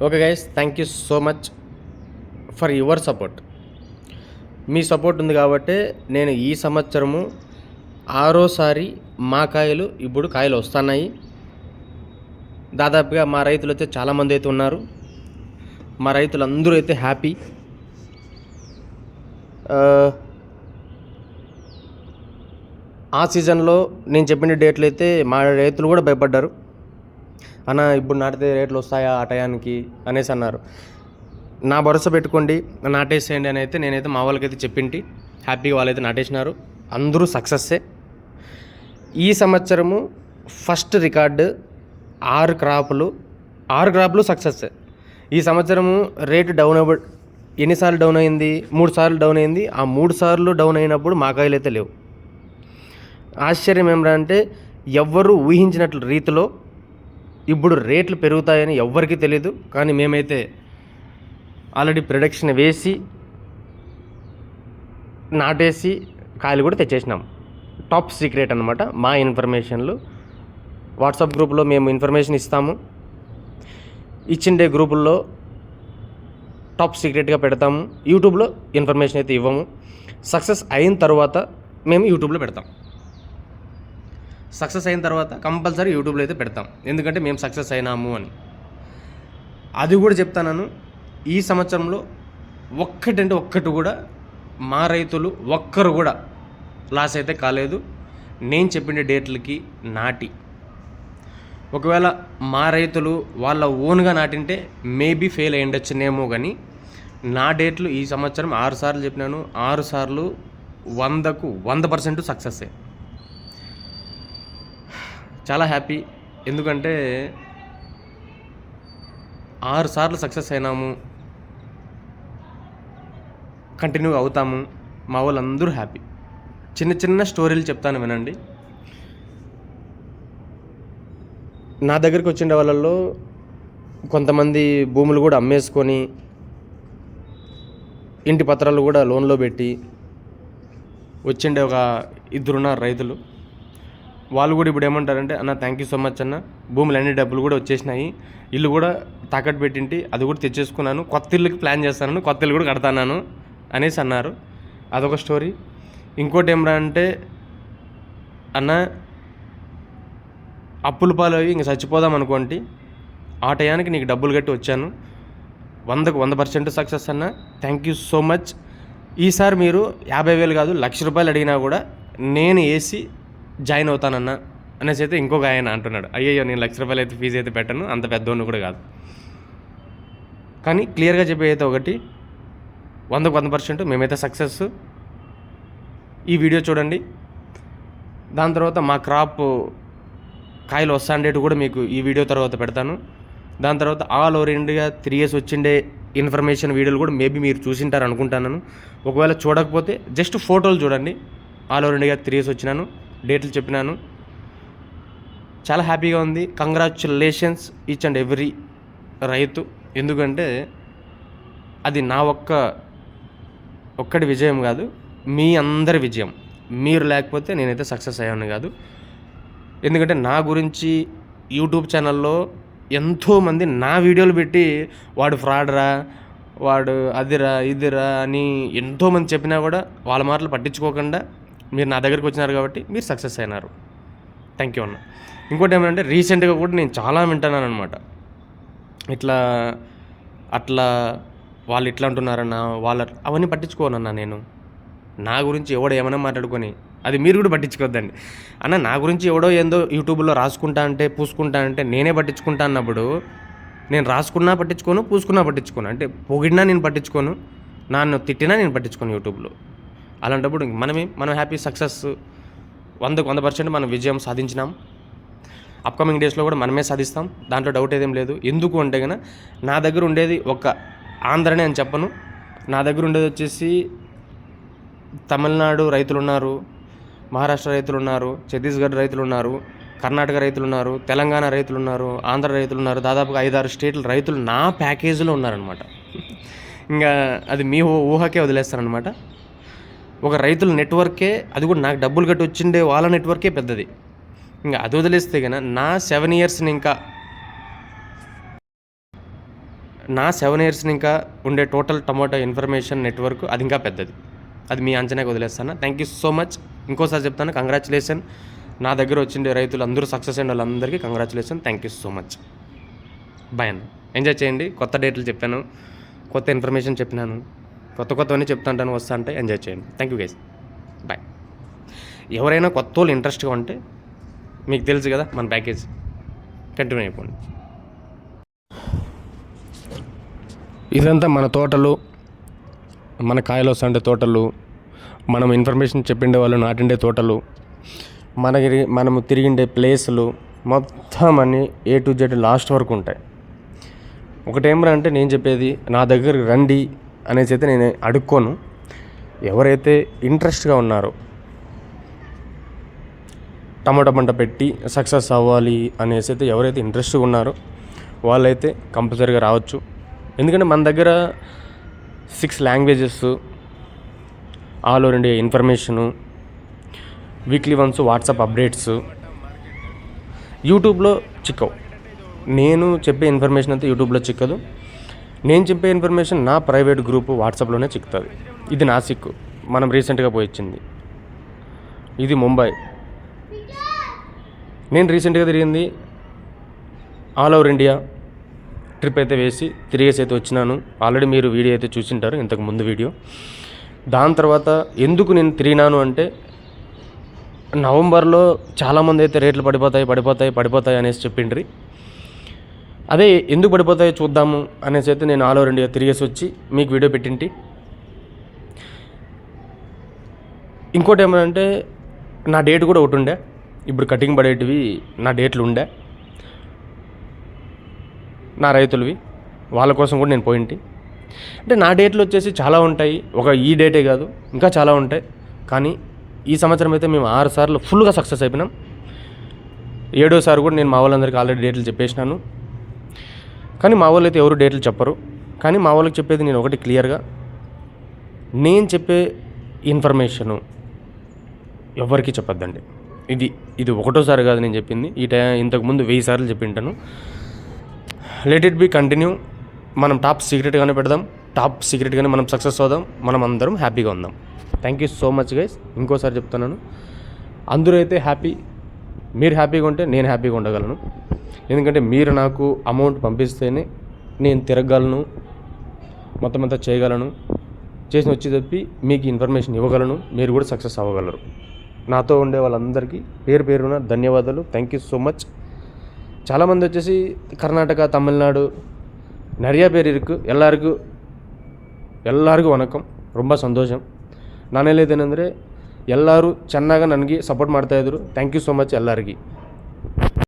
Okay guys, thank you so much for your support. Me support ఉంది కాబట్టే నేను ఈ సంవత్సరము ఆరోసారి మా కాయలు ఇప్పుడు కాయలు వస్తున్నాయి. దాదాపుగా మా రైతులు అయితే చాలామంది అయితే ఉన్నారు. మా రైతులందరూ అయితే హ్యాపీ. ఆ సీజన్లో నేను చెప్పిన డేట్లు అయితే మా రైతులు కూడా భయపడ్డారు. అన్న ఇప్పుడు నాటితే రేట్లు వస్తాయా ఆ టయానికి అనేసి అన్నారు. నా భరోసా పెట్టుకోండి, నాటేసేయండి అని అయితే నేనైతే మా వాళ్ళకైతే చెప్పింటి. హ్యాపీగా వాళ్ళైతే నాటేసినారు. అందరూ సక్సెస్సే. ఈ సంవత్సరము ఫస్ట్ రికార్డు 6 క్రాపులు సక్సెస్సే. ఈ సంవత్సరము రేటు డౌన్ ఎన్నిసార్లు డౌన్ అయింది? 3 సార్లు డౌన్ అయింది. ఆ 3 సార్లు డౌన్ అయినప్పుడు మా కాయలు అయితే లేవు. ఆశ్చర్యం ఏమిరా అంటే ఎవ్వరూ ఊహించినట్లు రీతిలో ఇప్పుడు రేట్లు పెరుగుతాయని ఎవ్వరికీ తెలియదు. కానీ మేమైతే ఆల్రెడీ ప్రొడక్షన్ వేసి నాటేసి కాయలు కూడా తెచ్చేసినాం. టాప్ సీక్రెట్ అనమాట మా ఇన్ఫర్మేషన్లు. వాట్సాప్ గ్రూప్లో మేము ఇన్ఫర్మేషన్ ఇస్తాము. ఇచ్చిండే గ్రూపుల్లో టాప్ సీక్రెట్గా పెడతాము. యూట్యూబ్లో ఇన్ఫర్మేషన్ అయితే ఇవ్వము. సక్సెస్ అయిన తర్వాత మేము యూట్యూబ్లో పెడతాం. సక్సెస్ అయిన తర్వాత కంపల్సరీ యూట్యూబ్లో అయితే పెడతాం. ఎందుకంటే మేము సక్సెస్ అయినాము అని. అది కూడా చెప్తాను, ఈ సంవత్సరంలో ఒక్కటి కూడా మా రైతులు ఒక్కరు కూడా లాస్ అయితే కాలేదు. నేను చెప్పిన డేట్లకి నాటి, ఒకవేళ మా రైతులు వాళ్ళ ఓన్గా నాటింటే మేబీ ఫెయిల్ అయ్యి ఉండొచ్చునేమో. కానీ నా డేట్లు ఈ సంవత్సరం 6 సార్లు చెప్పినాను. 6 సార్లు 100కు 100% సక్సెస్సే. చాలా హ్యాపీ. ఎందుకంటే 6 సార్లు సక్సెస్ అయినాము, కంటిన్యూగా అవుతాము. మా వాళ్ళందరూ హ్యాపీ. చిన్న స్టోరీలు చెప్తాను వినండి. నా దగ్గరికి వచ్చిన వాళ్ళల్లో కొంతమంది భూములు కూడా అమ్మేసుకొని ఇంటి పత్రాలు కూడా లోన్లో పెట్టి వచ్చిండే ఒక 2 ఉన్నారు రైతులు. వాళ్ళు కూడా ఇప్పుడు ఏమంటారంటే, అన్న థ్యాంక్ యూ సో మచ్ అన్న, భూములు అన్ని డబ్బులు కూడా వచ్చేసినాయి, ఇల్లు కూడా తాకట్టు పెట్టింటి, అది కూడా తెచ్చేసుకున్నాను, కొత్త ఇల్లుకి ప్లాన్ చేస్తాను, కొత్త ఇల్లు కూడా కడతాను అనేసి అన్నారు. అదొక స్టోరీ. ఇంకోటి ఏమరా అంటే, అన్న అప్పుల పాలు అవి ఇంక చచ్చిపోదాం అనుకోండి, ఆ టయానికి నీకు డబ్బులు కట్టి వచ్చాను, 100కు 100% సక్సెస్ అన్న, థ్యాంక్ యూ సో మచ్. ఈసారి మీరు 50,000 కాదు 1,00,000 రూపాయలు అడిగినా కూడా నేను వేసి జాయిన్ అవుతానన్న అనేసి అయితే ఇంకొక ఆయన అంటున్నాడు. అయ్యయ్యో, నేను 1,00,000 రూపాయలు అయితే ఫీజు అయితే పెట్టను, అంత పెద్దోళ్ళు కూడా కాదు. కానీ క్లియర్గా చెప్పే అయితే ఒకటి, 100కు 100% మేమైతే సక్సెస్. ఈ వీడియో చూడండి. దాని తర్వాత మా క్రాప్ కాయలు వస్తాండేటి కూడా మీకు ఈ వీడియో తర్వాత పెడతాను. దాని తర్వాత ఆల్ ఓవర్ ఇండియా 3 years వచ్చిండే ఇన్ఫర్మేషన్ వీడియోలు కూడా మేబీ మీరు చూసింటారు అనుకుంటాను. ఒకవేళ చూడకపోతే జస్ట్ ఫోటోలు చూడండి. ఆల్ ఓవర్ ఇండియా 3 years వచ్చినాను, డేట్లు చెప్పినాను. చాలా హ్యాపీగా ఉంది. కంగ్రాచులేషన్స్ ఈచ్ అండ్ ఎవ్రీ రైతు. ఎందుకంటే అది నా ఒక్కడి విజయం కాదు, మీ అందరి విజయం. మీరు లేకపోతే నేనైతే సక్సెస్ అయ్యాను కాదు. ఎందుకంటే నా గురించి యూట్యూబ్ ఛానల్లో ఎంతోమంది నా వీడియోలు పెట్టి వాడు ఫ్రాడ్రా, వాడు అదిరా ఇదిరా అని ఎంతోమంది చెప్పినా కూడా వాళ్ళ మాటలు పట్టించుకోకుండా మీరు నా దగ్గరికి వచ్చినారు కాబట్టి మీరు సక్సెస్ అయినారు. థ్యాంక్ యూ అన్న. ఇంకోటి ఏమంటే, రీసెంట్గా కూడా నేను చాలా వింటున్నాను అనమాట. అట్లా వాళ్ళు ఇట్లా అంటున్నారన్న, అవన్నీ పట్టించుకోనన్నా. నేను నా గురించి ఎవడో ఏమైనా మాట్లాడుకొని అది మీరు కూడా పట్టించుకోవద్దండి అన్న. నా గురించి ఎవడో ఏందో యూట్యూబ్లో రాసుకుంటా అంటే పూసుకుంటా అంటే నేనే పట్టించుకుంటా అన్నప్పుడు, నేను రాసుకున్నా పట్టించుకోను, పూసుకున్నా పట్టించుకోను, అంటే పొగిడినా నేను పట్టించుకోను, నన్ను తిట్టినా నేను పట్టించుకోను యూట్యూబ్లో. అలాంటప్పుడు మనం హ్యాపీ, సక్సెస్ 100కు 100% మనం విజయం సాధించినాం. అప్కమింగ్ డేస్లో కూడా మనమే సాధిస్తాం, దాంట్లో డౌట్ ఏదేం లేదు. ఎందుకు అంటే కనుక నా దగ్గర ఉండేది ఒక ఆంధ్రనే అని చెప్పను. నా దగ్గర ఉండేది వచ్చేసి తమిళనాడు రైతులు ఉన్నారు, మహారాష్ట్ర రైతులు ఉన్నారు, ఛత్తీస్గఢ్ రైతులు ఉన్నారు, కర్ణాటక రైతులు ఉన్నారు, తెలంగాణ రైతులు ఉన్నారు, ఆంధ్ర రైతులు ఉన్నారు. దాదాపుగా 5-6 స్టేట్ల రైతులు నా ప్యాకేజీలో ఉన్నారనమాట. ఇంకా అది మీ ఊహకే వదిలేస్తారనమాట. ఒక రైతుల నెట్వర్కే, అది కూడా నాకు డబ్బులు కట్టి వచ్చిండే వాళ్ళ నెట్వర్కే పెద్దది. ఇంకా అది వదిలేస్తే కన్నా నా 7 yearsని ఇంకా నా 7 ఇయర్స్ని ఇంకా ఉండే టోటల్ టొమాటో ఇన్ఫర్మేషన్ నెట్వర్క్ అది ఇంకా పెద్దది. అది మీ అంచనాకి వదిలేస్తాను. Thank you so much. ఇంకోసారి చెప్తాను, కంగ్రాచులేషన్. నా దగ్గర వచ్చిండే రైతులు అందరూ సక్సెస్ అయిన వాళ్ళందరికీ congratulation. Thank you so much. Bye అన్న. ఎంజాయ్ చేయండి. కొత్త డేట్లు చెప్పాను, కొత్త ఇన్ఫర్మేషన్ చెప్పినాను, కొత్తవన్నీ చెప్తుంటాను, వస్తా అంటే ఎంజాయ్ చేయండి. Thank you guys. బాయ్. ఎవరైనా కొత్త వాళ్ళు ఇంట్రెస్ట్గా ఉంటే మీకు తెలుసు కదా మన ప్యాకేజ్, కంటిన్యూ అయిపోండి. ఇదంతా మన తోటలు, మన కాయలు వస్తుండే తోటలు, మనం ఇన్ఫర్మేషన్ చెప్పిండే వాళ్ళు నాటిండే తోటలు, మనము తిరిగిండే ప్లేసులు మొత్తం అన్ని A to Z లాస్ట్ వరకు ఉంటాయి. ఒకటేమరా అంటే నేను చెప్పేది, నా దగ్గరికి రండి అనేసి అయితే నేను అడుక్కోను. ఎవరైతే ఇంట్రెస్ట్గా ఉన్నారో టమాటా పంట పెట్టి సక్సెస్ అవ్వాలి అనేసి అయితే ఎవరైతే ఇంట్రెస్ట్గా ఉన్నారో వాళ్ళైతే కంపల్సరీగా రావచ్చు. ఎందుకంటే మన దగ్గర 6 languages, all over India information, weekly once WhatsApp updates, యూట్యూబ్లో చిక్కవు. నేను చెప్పే ఇన్ఫర్మేషన్ అంతా యూట్యూబ్లో చిక్కదు. నేను చెప్పే ఇన్ఫర్మేషన్ నా ప్రైవేట్ గ్రూప్ వాట్సాప్లోనే చిక్కుతుంది. ఇది నాసిక్, మనం రీసెంట్గా పోయించింది. ఇది ముంబై. నేను రీసెంట్గా తిరిగింది ఆల్ ఓవర్ ఇండియా ట్రిప్ అయితే వేసి తిరిగేసి అయితే వచ్చినాను. ఆల్రెడీ మీరు వీడియో అయితే చూసింటారు, ఇంతకు ముందు వీడియో. దాని తర్వాత ఎందుకు నేను తిరిగినాను అంటే, నవంబర్లో చాలామంది అయితే రేట్లు పడిపోతాయి అనేసి చెప్పిండ్రి. అదే ఎందుకు పడిపోతాయో చూద్దాము అనేసి అయితే నేను ఆల్ ఓవర్ ఇండియా తిరిగేసి వచ్చి మీకు వీడియో పెట్టింటి. ఇంకోటి ఏమంటే, నా డేట్ కూడా ఒకటి ఉండే, ఇప్పుడు కటింగ్ పడేటివి నా డేట్లు ఉండే, నా రైతులవి, వాళ్ళ కోసం కూడా నేను పోయింటి. అంటే నా డేట్లు వచ్చేసి చాలా ఉంటాయి, ఈ డేటే కాదు ఇంకా చాలా ఉంటాయి. కానీ ఈ సంవత్సరం అయితే మేము 6 సార్లు ఫుల్గా సక్సెస్ అయిపోయినాం. 7వ సారి కూడా నేను మా వాళ్ళందరికీ ఆల్రెడీ డేట్లు చెప్పేసినాను. కానీ మా వాళ్ళు అయితే ఎవరు డేట్లు చెప్పరు. కానీ మా వాళ్ళకి చెప్పేది నేను ఒకటి క్లియర్గా, నేను చెప్పే ఇన్ఫర్మేషను ఎవరికి చెప్పొద్దండి. ఇది ఒకటోసారి కాదు నేను చెప్పింది, ఇంతకుముందు 1000 సార్లు చెప్పింటాను. Let it be continue. మనం టాప్ సీక్రెట్గానే పెడదాం, టాప్ సీక్రెట్గానే మనం సక్సెస్ అవుదాం, మనం అందరం హ్యాపీగా ఉందాం. Thank you so much guys. ఇంకోసారి చెప్తున్నాను, అందరూ అయితే హ్యాపీ. మీరు హ్యాపీగా ఉంటే నేను హ్యాపీగా ఉండగలను. ఎందుకంటే మీరు నాకు అమౌంట్ పంపిస్తేనే నేను తిరగగలను, మొత్తం అంతా చేయగలను, చేసి వచ్చి చెప్పి మీకు ఇన్ఫర్మేషన్ ఇవ్వగలను, మీరు కూడా సక్సెస్ అవ్వగలరు. నాతో ఉండే వాళ్ళందరికీ పేరు పేరున ధన్యవాదాలు. Thank you so much. చాలామంది వచ్చేసి కర్ణాటక, తమిళనాడు நிறைய பேர் இருக்குது. ಎಲ್ಲರಿಗೂ ವಣಕಂ. ரொம்ப ಸಂತೋಷಂ. ನಾನು ಹೇಳಿದ್ದೇನೆಂದರೆ ಎಲ್ಲರೂ ಚೆನ್ನಾಗಿ ನನಗೆ ಸಪೋರ್ಟ್ ಮಾಡ್ತಾಯಿದ್ರು. ಥ್ಯಾಂಕ್ ಯು ಸೊ ಮಚ್ ಎಲ್ಲರಿಗೆ.